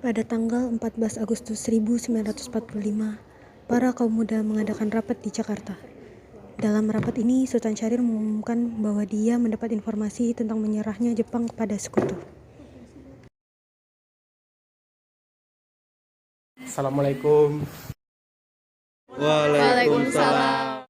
Pada tanggal 14 Agustus 1945, para kaum muda mengadakan rapat di Jakarta. Dalam rapat ini, Sultan Syahrir mengumumkan bahwa dia mendapat informasi tentang menyerahnya Jepang kepada sekutu. Assalamualaikum. Waalaikumsalam.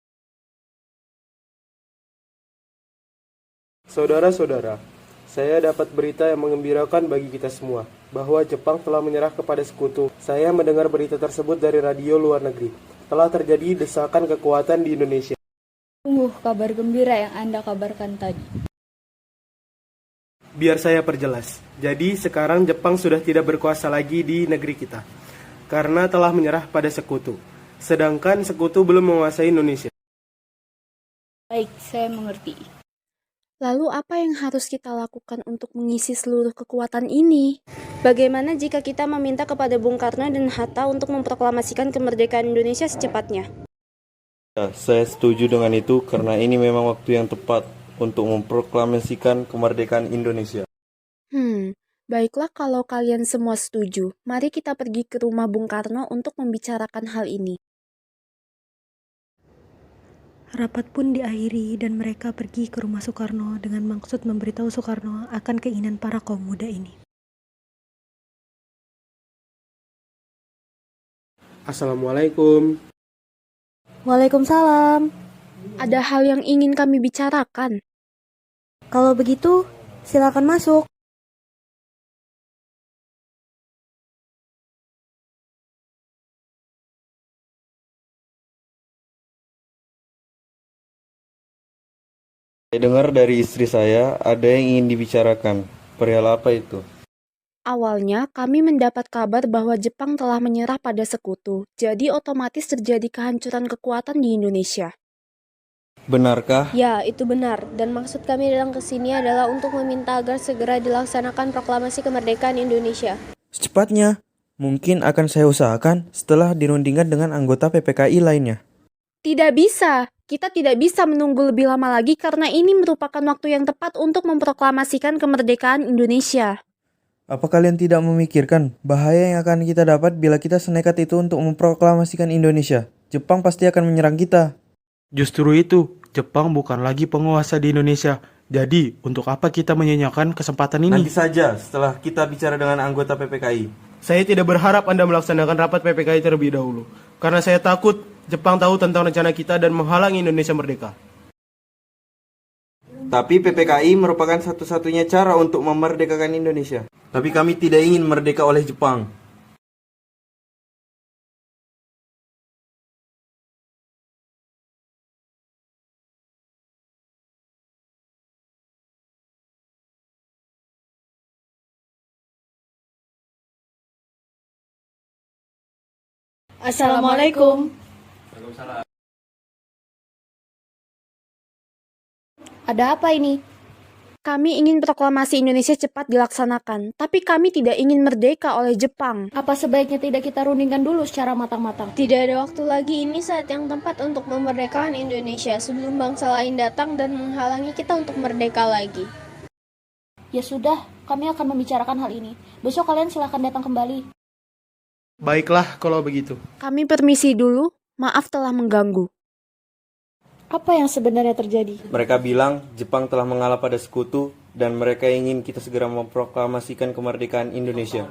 Saudara-saudara, saya dapat berita yang mengembirakan bagi kita semua, bahwa Jepang telah menyerah kepada sekutu. Saya mendengar berita tersebut dari radio luar negeri. Telah terjadi desakan kekuatan di Indonesia. Sungguh kabar gembira yang Anda kabarkan tadi. Biar saya perjelas. Jadi sekarang Jepang sudah tidak berkuasa lagi di negeri kita, karena telah menyerah pada sekutu. Sedangkan sekutu belum menguasai Indonesia. Baik, saya mengerti. Lalu apa yang harus kita lakukan untuk mengisi seluruh kekuatan ini? Bagaimana jika kita meminta kepada Bung Karno dan Hatta untuk memproklamasikan kemerdekaan Indonesia secepatnya? Ya, saya setuju dengan itu karena ini memang waktu yang tepat untuk memproklamasikan kemerdekaan Indonesia. Baiklah kalau kalian semua setuju. Mari kita pergi ke rumah Bung Karno untuk membicarakan hal ini. Rapat pun diakhiri dan mereka pergi ke rumah Soekarno dengan maksud memberitahu Soekarno akan keinginan para kaum muda ini. Assalamualaikum. Waalaikumsalam. Ada hal yang ingin kami bicarakan. Kalau begitu, silakan masuk. Saya dengar dari istri saya ada yang ingin dibicarakan. Perihal apa itu? Awalnya, kami mendapat kabar bahwa Jepang telah menyerah pada sekutu, jadi otomatis terjadi kehancuran kekuatan di Indonesia. Benarkah? Ya, itu benar. Dan maksud kami datang ke sini adalah untuk meminta agar segera dilaksanakan proklamasi kemerdekaan Indonesia. Secepatnya, mungkin akan saya usahakan setelah dirundingkan dengan anggota PPKI lainnya. Tidak bisa. Kita tidak bisa menunggu lebih lama lagi karena ini merupakan waktu yang tepat untuk memproklamasikan kemerdekaan Indonesia. Apa kalian tidak memikirkan bahaya yang akan kita dapat bila kita senekat itu untuk memproklamasikan Indonesia? Jepang pasti akan menyerang kita. Justru itu, Jepang bukan lagi penguasa di Indonesia. Jadi, untuk apa kita menyanyiakan kesempatan ini? Nanti saja setelah kita bicara dengan anggota PPKI. Saya tidak berharap Anda melaksanakan rapat PPKI terlebih dahulu, karena saya takut Jepang tahu tentang rencana kita dan menghalangi Indonesia merdeka. Tapi PPKI merupakan satu-satunya cara untuk memerdekakan Indonesia. Tapi kami tidak ingin merdeka oleh Jepang. Assalamualaikum. Ada apa ini? Kami ingin proklamasi Indonesia cepat dilaksanakan, tapi kami tidak ingin merdeka oleh Jepang. Apa sebaiknya tidak kita rundingkan dulu secara matang-matang? Tidak ada waktu lagi, ini saat yang tepat untuk memerdekakan Indonesia sebelum bangsa lain datang dan menghalangi kita untuk merdeka lagi. Ya sudah, kami akan membicarakan hal ini. Besok kalian silahkan datang kembali. Baiklah kalau begitu. Kami permisi dulu, maaf telah mengganggu. Apa yang sebenarnya terjadi? Mereka bilang Jepang telah mengalah pada sekutu dan mereka ingin kita segera memproklamasikan kemerdekaan Indonesia.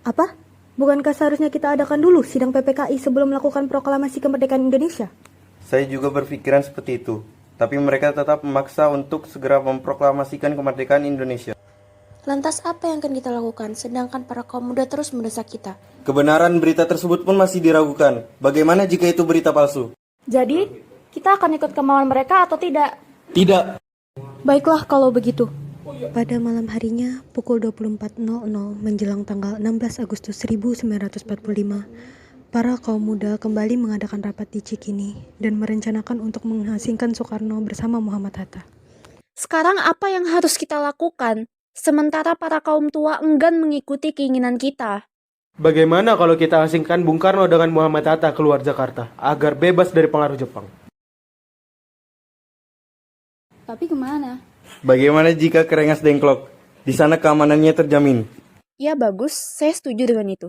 Apa? Bukankah seharusnya kita adakan dulu sidang PPKI sebelum melakukan proklamasi kemerdekaan Indonesia? Saya juga berpikiran seperti itu. Tapi mereka tetap memaksa untuk segera memproklamasikan kemerdekaan Indonesia. Lantas apa yang akan kita lakukan sedangkan para kaum muda terus mendesak kita? Kebenaran berita tersebut pun masih diragukan. Bagaimana jika itu berita palsu? Jadi, kita akan ikut kemauan mereka atau tidak? Tidak. Baiklah kalau begitu. Pada malam harinya, pukul 24.00 menjelang tanggal 16 Agustus 1945, para kaum muda kembali mengadakan rapat di Cikini dan merencanakan untuk mengasingkan Soekarno bersama Muhammad Hatta. Sekarang apa yang harus kita lakukan? Sementara para kaum tua enggan mengikuti keinginan kita. Bagaimana kalau kita asingkan Bung Karno dengan Muhammad Hatta keluar Jakarta, agar bebas dari pengaruh Jepang? Tapi kemana? Bagaimana jika ke Rengas Dengklok? Di sana keamanannya terjamin. Ya bagus, saya setuju dengan itu.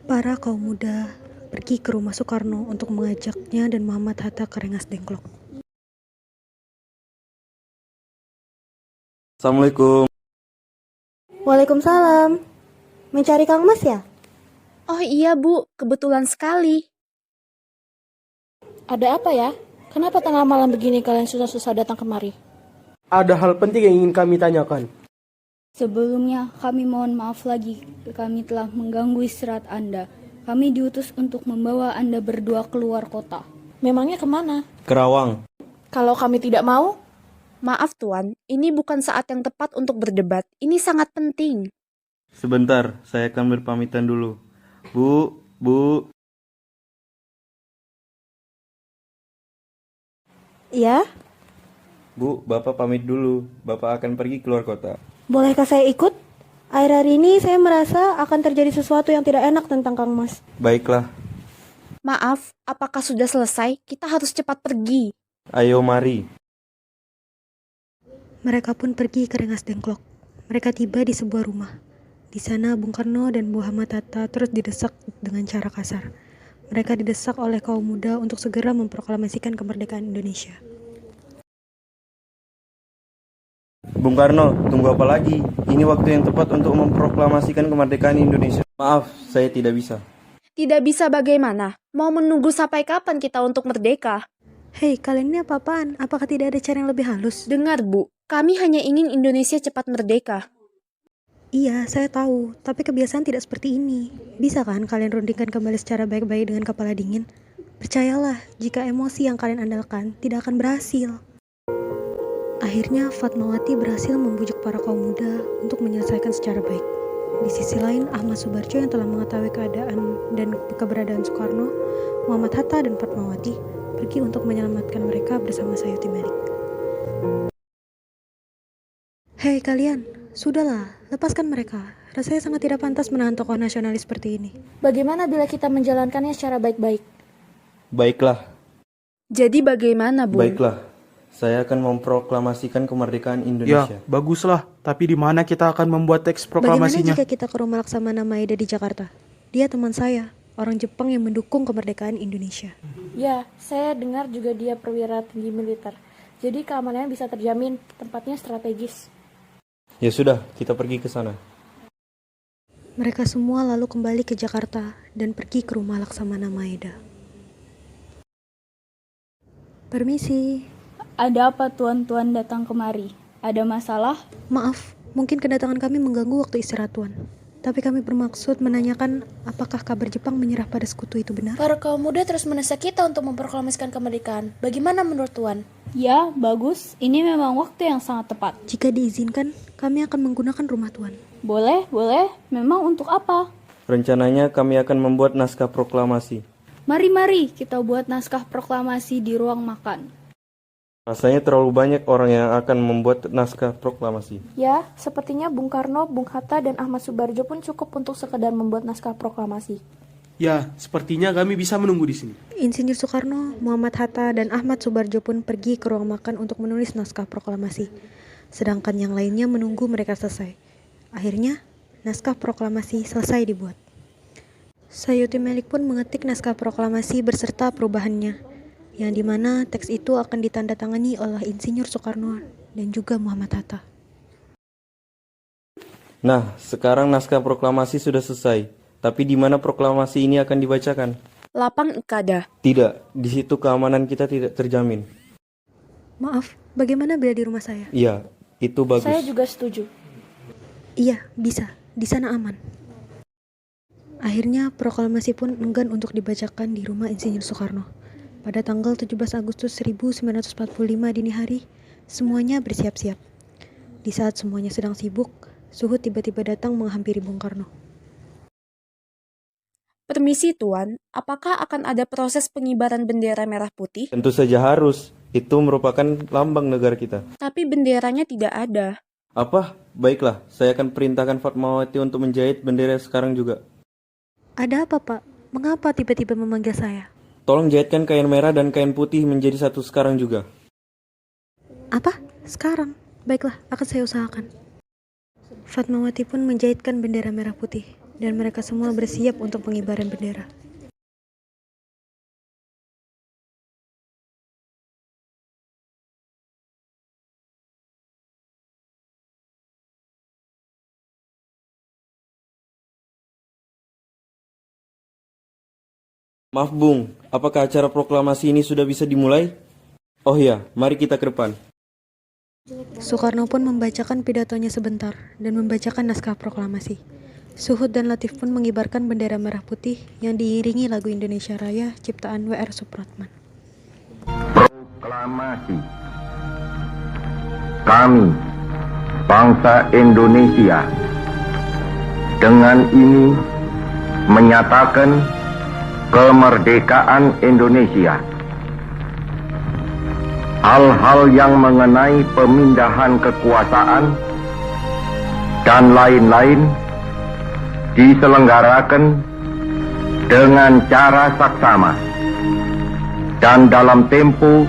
Para kaum muda pergi ke rumah Soekarno untuk mengajaknya dan Muhammad Hatta ke Rengas Dengklok. Assalamualaikum. Waalaikumsalam. Mencari Kang Mas ya? Oh iya Bu, kebetulan sekali. Ada apa ya? Kenapa tengah malam begini kalian susah-susah datang kemari? Ada hal penting yang ingin kami tanyakan. Sebelumnya, kami mohon maaf lagi. Kami telah mengganggu istirahat Anda. Kami diutus untuk membawa Anda berdua keluar kota. Memangnya kemana? Kerawang. Kalau kami tidak mau, Maaf Tuan, ini bukan saat yang tepat untuk berdebat. Ini sangat penting. Sebentar, saya akan berpamitan dulu. Bu. Iya? Bu, Bapak pamit dulu. Bapak akan pergi keluar kota. Bolehkah saya ikut? Akhir-akhir ini saya merasa akan terjadi sesuatu yang tidak enak tentang Kang Mas. Baiklah, Maaf, apakah sudah selesai? Kita harus cepat pergi. ayo mari. Mereka pun pergi ke Rengas Dengklok. Mereka tiba di sebuah rumah. Di sana Bung Karno dan Muhammad Hatta terus didesak dengan cara kasar. Mereka didesak oleh kaum muda untuk segera memproklamasikan kemerdekaan Indonesia. Bung Karno, tunggu apa lagi? Ini waktu yang tepat untuk memproklamasikan kemerdekaan Indonesia. Maaf, saya tidak bisa. Tidak bisa bagaimana? Mau menunggu sampai kapan kita untuk merdeka? Hei, kalian ini apa-apaan? Apakah tidak ada cara yang lebih halus? Dengar Bu, kami hanya ingin Indonesia cepat merdeka. Iya, saya tahu. Tapi kebiasaan tidak seperti ini. Bisa kan kalian rundingkan kembali secara baik-baik dengan kepala dingin? Percayalah, jika emosi yang kalian andalkan tidak akan berhasil. Akhirnya Fatmawati berhasil membujuk para kaum muda untuk menyelesaikan secara baik. Di sisi lain, Ahmad Subarjo yang telah mengetahui keadaan dan keberadaan Soekarno, Muhammad Hatta dan Fatmawati pergi untuk menyelamatkan mereka bersama Sayuti Melik. Hei kalian, sudahlah, lepaskan mereka. Rasanya sangat tidak pantas menahan tokoh nasionalis seperti ini. bagaimana bila kita menjalankannya secara baik-baik? Baiklah, Jadi bagaimana Bu? baiklah. Saya akan memproklamasikan kemerdekaan Ya, Indonesia. baguslah. Tapi di mana kita akan membuat teks Bagaimana proklamasinya? jika kita ke rumah Laksamana Maeda di Jakarta? Dia teman saya, orang Jepang yang mendukung kemerdekaan Indonesia. Ya, saya dengar juga dia perwira tinggi militer. Jadi keamanannya bisa terjamin, tempatnya strategis. Ya sudah, kita pergi ke sana. Mereka semua lalu kembali ke Jakarta dan pergi ke rumah Laksamana Maeda. Permisi. Ada apa tuan-tuan datang kemari? Ada masalah? Maaf, mungkin kedatangan kami mengganggu waktu istirahat Tuan. Tapi kami bermaksud menanyakan apakah kabar Jepang menyerah pada sekutu itu benar? Para kaum muda terus mendesak kita untuk memproklamasikan kemerdekaan. Bagaimana menurut Tuan? Ya, bagus. Ini memang waktu yang sangat tepat. Jika diizinkan, kami akan menggunakan rumah Tuan. Boleh. Memang untuk apa? Rencananya kami akan membuat naskah proklamasi. Mari kita buat naskah proklamasi di ruang makan. Rasanya terlalu banyak orang yang akan membuat naskah proklamasi. Ya, sepertinya Bung Karno, Bung Hatta, dan Ahmad Subarjo pun cukup untuk sekedar membuat naskah proklamasi. Ya, sepertinya kami bisa menunggu di sini. Insinyur Soekarno, Muhammad Hatta, dan Ahmad Subarjo pun pergi ke ruang makan untuk menulis naskah proklamasi. Sedangkan yang lainnya menunggu mereka selesai. Akhirnya, naskah proklamasi selesai dibuat. Sayuti Melik pun mengetik naskah proklamasi beserta perubahannya, yang dimana teks itu akan ditandatangani oleh Insinyur Soekarno dan juga Muhammad Hatta. Nah, sekarang naskah proklamasi sudah selesai. Tapi di mana proklamasi ini akan dibacakan? Lapang Ikada. Tidak, di situ keamanan kita tidak terjamin. Maaf, bagaimana bila di rumah saya? Iya, itu bagus. Saya juga setuju. Iya, bisa. Di sana aman. Akhirnya proklamasi pun enggan untuk dibacakan di rumah Insinyur Soekarno. Pada tanggal 17 Agustus 1945 dini hari, semuanya bersiap-siap. Di saat semuanya sedang sibuk, Suhut tiba-tiba datang menghampiri Bung Karno. Permisi Tuan, apakah akan ada proses pengibaran bendera merah putih? Tentu saja harus. Itu merupakan lambang negara kita. Tapi benderanya tidak ada. Apa? Baiklah, saya akan perintahkan Fatmawati untuk menjahit bendera sekarang juga. Ada apa, Pak? Mengapa tiba-tiba memanggil saya? Tolong jahitkan kain merah dan kain putih menjadi satu sekarang juga. Apa? Sekarang? Baiklah, akan saya usahakan. Fatmawati pun menjahitkan bendera merah putih, dan mereka semua bersiap untuk pengibaran bendera. Maaf Bung, apakah acara proklamasi ini sudah bisa dimulai? Oh ya, mari kita ke depan. Soekarno pun membacakan pidatonya sebentar dan membacakan naskah proklamasi. Suhud dan Latif pun mengibarkan bendera merah putih yang diiringi lagu Indonesia Raya ciptaan W.R. Supratman. Proklamasi. Kami, bangsa Indonesia, dengan ini menyatakan kemerdekaan Indonesia. Hal-hal yang mengenai pemindahan kekuasaan dan lain-lain diselenggarakan dengan cara saksama dan dalam tempo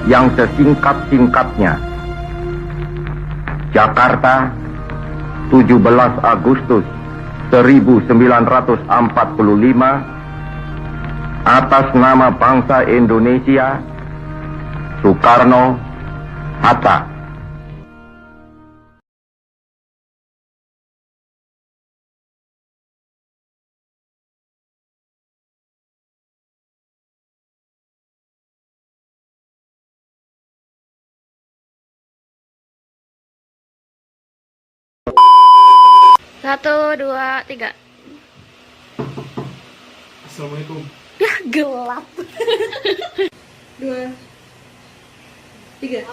yang sesingkat-singkatnya. Jakarta, 17 Agustus 1945, atas nama bangsa Indonesia, Soekarno, Hatta. Satu, dua, tiga. Assalamualaikum. Ya gelap. Dua, tiga.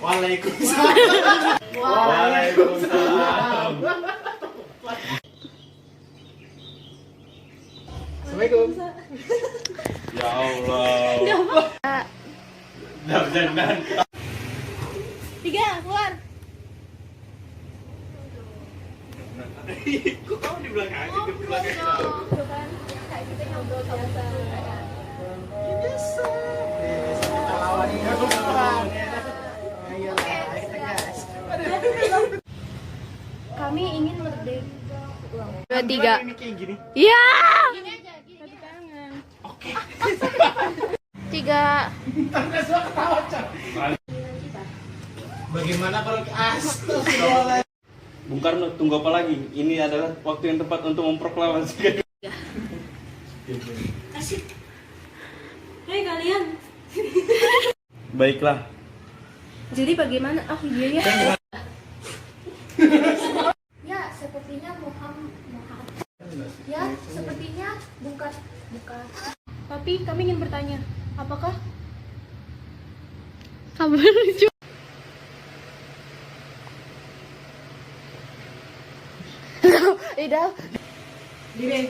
Waalaikumsalam. Waalaikumsalam. Assalamualaikum. Ya Allah. Tiga, keluar. Kok kamu di belakang aja, di belakang aja. Kayak kita ngobrol biasa. Biasa. Kami ingin merdeka. Dua, tiga. Ini kayak gini. Ya. Tiga. Bagaimana kalau astagfirullah? Bung Karno, tunggu apa lagi? Ini adalah waktu yang tepat untuk memproklamasikan. Hei kalian. Baiklah. Jadi bagaimana? Oh iya ya. Ya, sepertinya Ya, sepertinya bukan. Tapi kami ingin bertanya, apakah Kabar Tidak. Dire,